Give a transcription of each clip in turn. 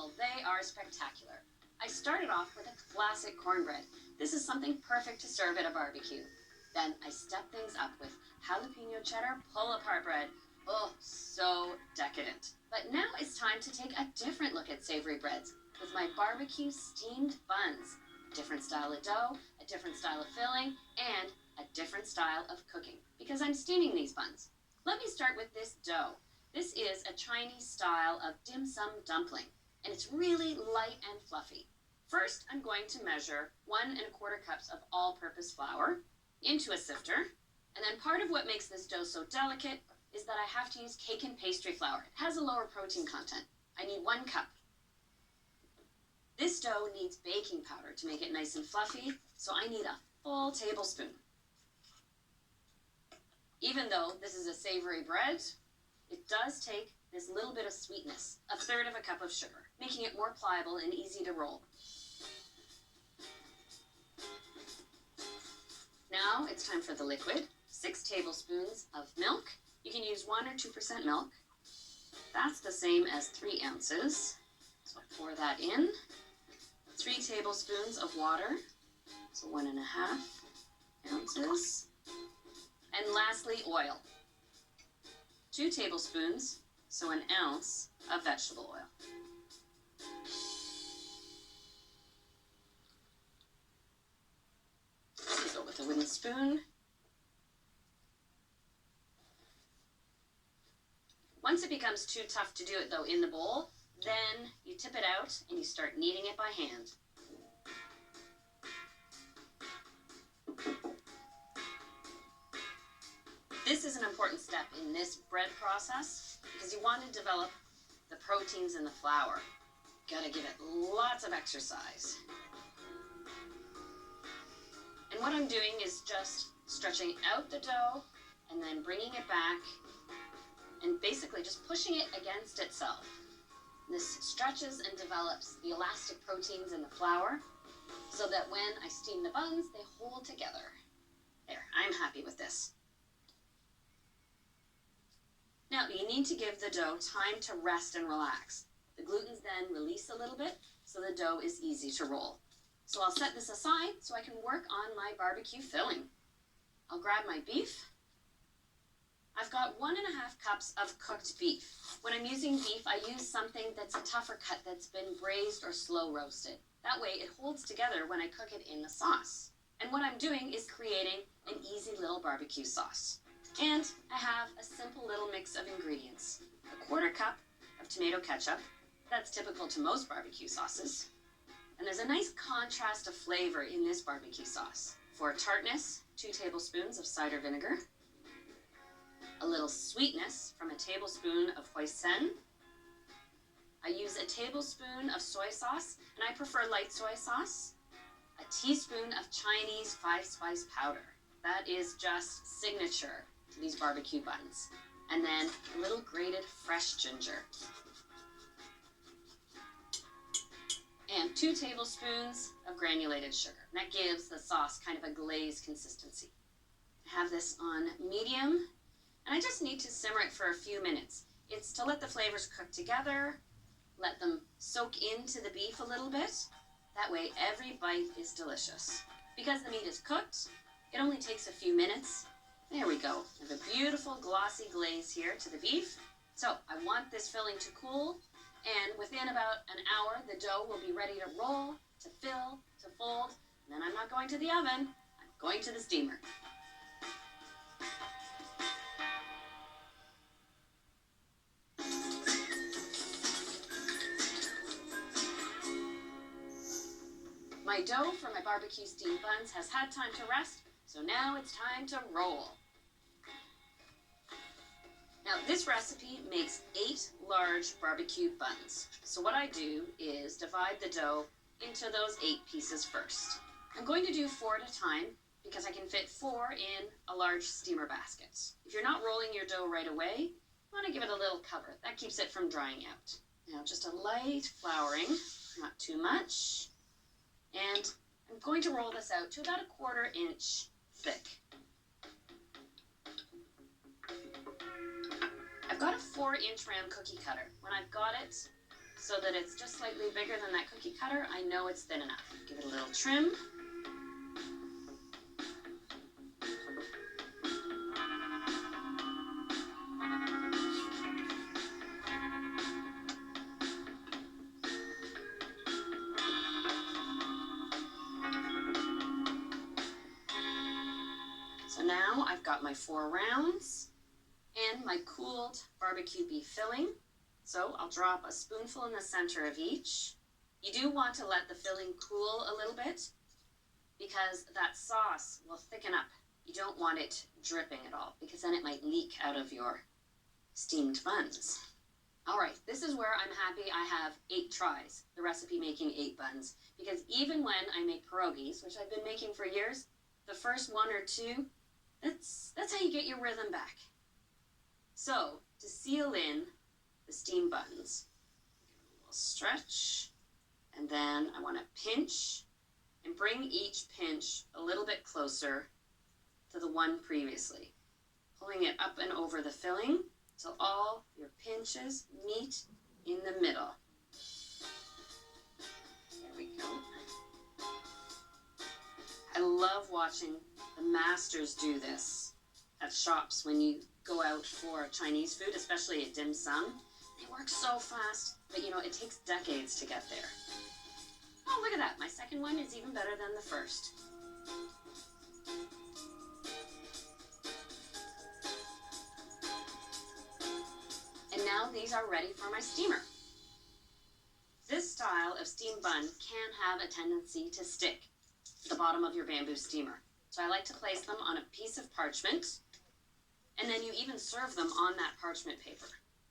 Well, they are spectacular. I started off with a classic cornbread. This is something perfect to serve at a barbecue. Then I step things up with jalapeno cheddar pull-apart bread. Oh, so decadent. But now it's time to take a different look at savory breads with my barbecue steamed buns. A different style of dough, a different style of filling, and a different style of cooking because I'm steaming these buns. Let me start with this dough. This is a Chinese style of dim sum dumpling, and it's really light and fluffy. First, I'm going to measure 1¼ cups of all-purpose flour into a sifter, and then part of what makes this dough so delicate is that I have to use cake and pastry flour. It has a lower protein content. I need 1 cup. This dough needs baking powder to make it nice and fluffy, so I need a full tablespoon. Even though this is a savory bread, it does take this little bit of sweetness, 1/3 cup of sugar, making it more pliable and easy to roll. Now it's time for the liquid. 6 tablespoons of milk. You can use 1 or 2% milk. That's the same as 3 ounces. So pour that in. 3 tablespoons of water. So 1½ ounces. And lastly, oil. 2 tablespoons, so 1 ounce of vegetable oil. Go with a wooden spoon. Once it becomes too tough to do it though in the bowl, then you tip it out and you start kneading it by hand. This is an important step in this bread process because you want to develop the proteins in the flour. Gotta give it lots of exercise. And what I'm doing is just stretching out the dough and then bringing it back and basically just pushing it against itself. This stretches and develops the elastic proteins in the flour so that when I steam the buns, they hold together. There, I'm happy with this. Now, you need to give the dough time to rest and relax. The glutens then release a little bit, so the dough is easy to roll. So I'll set this aside so I can work on my barbecue filling. I'll grab my beef. I've got 1½ cups of cooked beef. When I'm using beef, I use something that's a tougher cut that's been braised or slow roasted. That way it holds together when I cook it in the sauce. And what I'm doing is creating an easy little barbecue sauce. And I have a simple little mix of ingredients. 1/4 cup of tomato ketchup. That's typical to most barbecue sauces. And there's a nice contrast of flavor in this barbecue sauce. For tartness, 2 tablespoons of cider vinegar. A little sweetness from a tablespoon of hoisin. I use a tablespoon of soy sauce, and I prefer light soy sauce. A teaspoon of Chinese 5-spice powder. That is just signature to these barbecue buns. And then a little grated fresh ginger. And 2 tablespoons of granulated sugar. And that gives the sauce kind of a glazed consistency. I have this on medium, and I just need to simmer it for a few minutes. It's to let the flavors cook together, let them soak into the beef a little bit. That way every bite is delicious. Because the meat is cooked, it only takes a few minutes. There we go. I have a beautiful glossy glaze here to the beef. So I want this filling to cool, and within about an hour, the dough will be ready to roll, to fill, to fold, and then I'm not going to the oven, I'm going to the steamer. My dough for my barbecue steamed buns has had time to rest, so now it's time to roll. Now, this recipe makes 8 large barbecue buns. So what I do is divide the dough into those 8 pieces first. I'm going to do 4 at a time because I can fit 4 in a large steamer basket. If you're not rolling your dough right away, you want to give it a little cover. That keeps it from drying out. Now, just a light flouring, not too much. And I'm going to roll this out to about 1/4 inch thick. I've got a 4-inch round cookie cutter. When I've got it so that it's just slightly bigger than that cookie cutter. I know it's thin enough. Give it a little trim. So now I've got my 4 rounds and my cooled barbecue beef filling. So I'll drop a spoonful in the center of each. You do want to let the filling cool a little bit because that sauce will thicken up. You don't want it dripping at all because then it might leak out of your steamed buns. All right, this is where I'm happy I have 8 tries, the recipe making 8 buns, because even when I make pierogies, which I've been making for years, the first 1 or 2, that's how you get your rhythm back. So to seal in the steamed buns, give it a little stretch, and then I want to pinch and bring each pinch a little bit closer to the one previously, pulling it up and over the filling till all your pinches meet in the middle. There we go. I love watching the masters do this at shops when you go out for Chinese food, especially at dim sum. They work so fast, but you know, it takes decades to get there. Oh, look at that. My second one is even better than the first. And now these are ready for my steamer. This style of steamed bun can have a tendency to stick to the bottom of your bamboo steamer. So I like to place them on a piece of parchment, and then you even serve them on that parchment paper.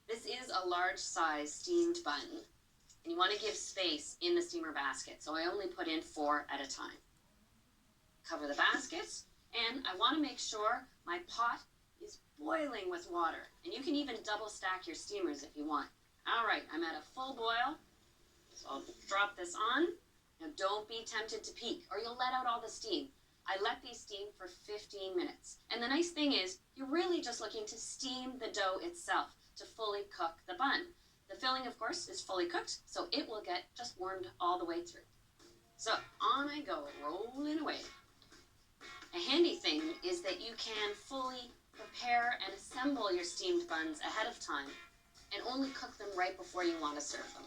This is a large size steamed bun, and you want to give space in the steamer basket, so I only put in 4 at a time. Cover the basket, and I want to make sure my pot is boiling with water, and you can even double stack your steamers if you want. All right, I'm at a full boil, so I'll drop this on. Now don't be tempted to peek, or you'll let out all the steam. I let these steam for 15 minutes. And the nice thing is, you're really just looking to steam the dough itself to fully cook the bun. The filling, of course, is fully cooked, so it will get just warmed all the way through. So on I go, rolling away. A handy thing is that you can fully prepare and assemble your steamed buns ahead of time and only cook them right before you want to serve them.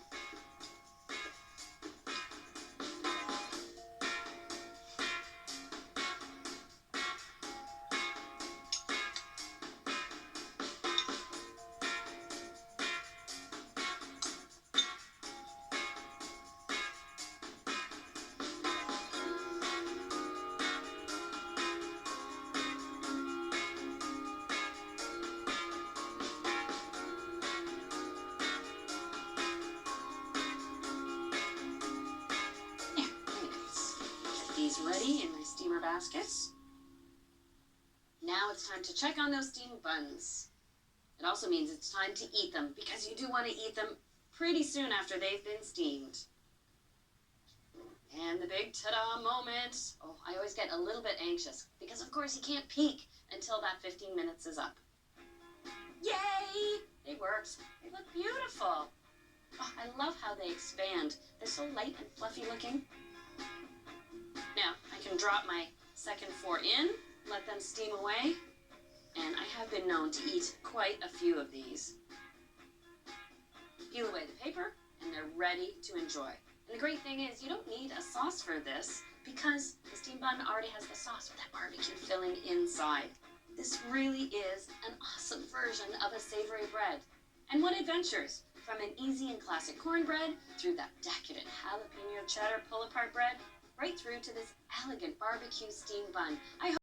These ready in my steamer baskets. Now it's time to check on those steamed buns. It also means it's time to eat them because you do want to eat them pretty soon after they've been steamed. And the big ta-da moment. Oh, I always get a little bit anxious because of course you can't peek until that 15 minutes is up. Yay! They worked. They look beautiful. Oh, I love how they expand. They're so light and fluffy looking. Now, I can drop my second 4 in, let them steam away, and I have been known to eat quite a few of these. Peel away the paper, and they're ready to enjoy. And the great thing is, you don't need a sauce for this because the steamed bun already has the sauce with that barbecue filling inside. This really is an awesome version of a savory bread. And what adventures! From an easy and classic cornbread, through that decadent jalapeno cheddar pull-apart bread, right through to this elegant barbecue steamed bun. I hope